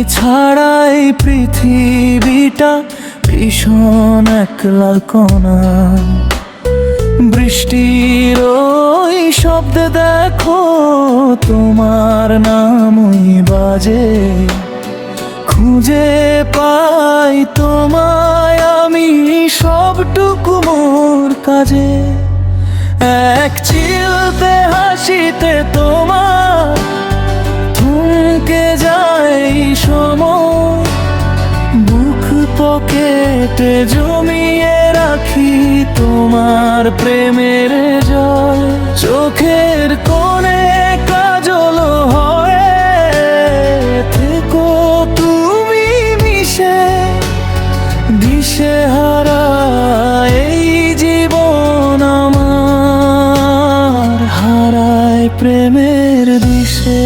ছাড়াই পৃথিবীটা ভীষণ একলা কোনা। বৃষ্টির ওই শব্দে দেখো তোমার নামই বাজে। খুঁজে পাই তোমায় আমি সবটুকু মোর কাজে। এক চিলতে হাসিতে তোমার থমকে যায় সময়। বুক পকেটে জমিয়ে রাখি তোমার প্রেমের জল। চোখের কোণে কাজল হয়ে থেকো তুমি মিশে। দিশেহারা এই জীবন আমার হারায় প্রেমের দিশে।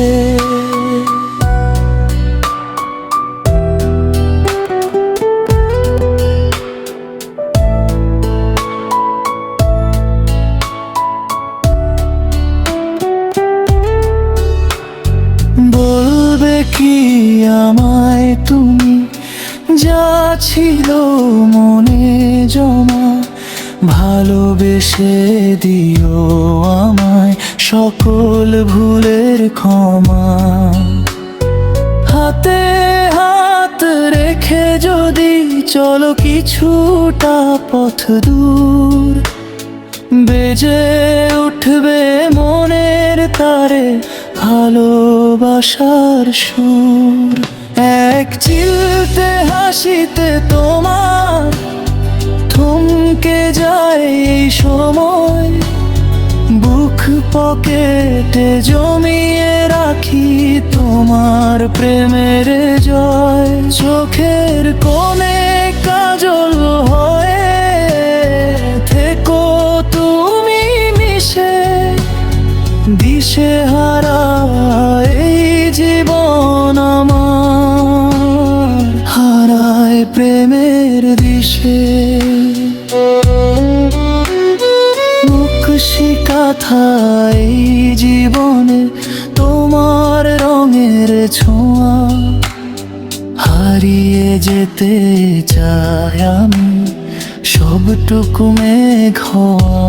বলবে কি আমায় তুমি, যা ছিল মনে জমা। ভালোবেসে দিও আমায় সকল ভুলের ক্ষমা। হাতে হাত রেখে যদি চলো কিছুটা পথ দূর, বেজে উঠবে মনের তারে ভালোবাসার সুর। এক চিলতে হাসিতে তোমার থমকে যায় এই সময়। বুক পকেটে জমিয়ে রাখি তোমার প্রেমের জয়। চোখের কোণে কাজল হয়ে থেকো তুমি মিশে। দিশেহারা এই জীবন আমার হারায় প্রেমের দিশে। নকশি কাঁথা এই জীবনে তোমার রঙের ছোঁয়া। হারিয়ে যেতে চাই আমি সবটুকু মেঘ হওয়া।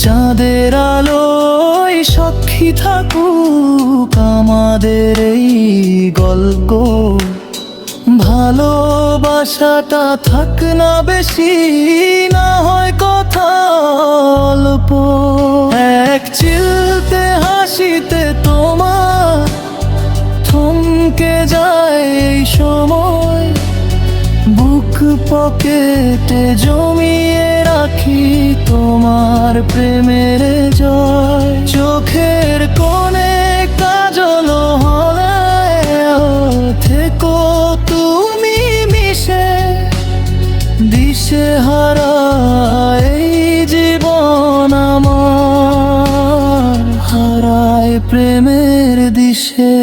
চাঁদের আলোয় সাক্ষী থাকুক আমাদের এই গল্প। ভালোবাসাটা থাক না বেশি, না হয় কথা অল্প। এক চিলতে হাসিতে তোমার থমকে যায় এই সময়। বুক পকেটে জমিয়ে রাখি তোমার প্রেমের জয়। চোখের কোণে কাজল হলে থেকো তুমি মিশে। দিশেহারা এই জীবন আমার হারায় প্রেমের দিশে।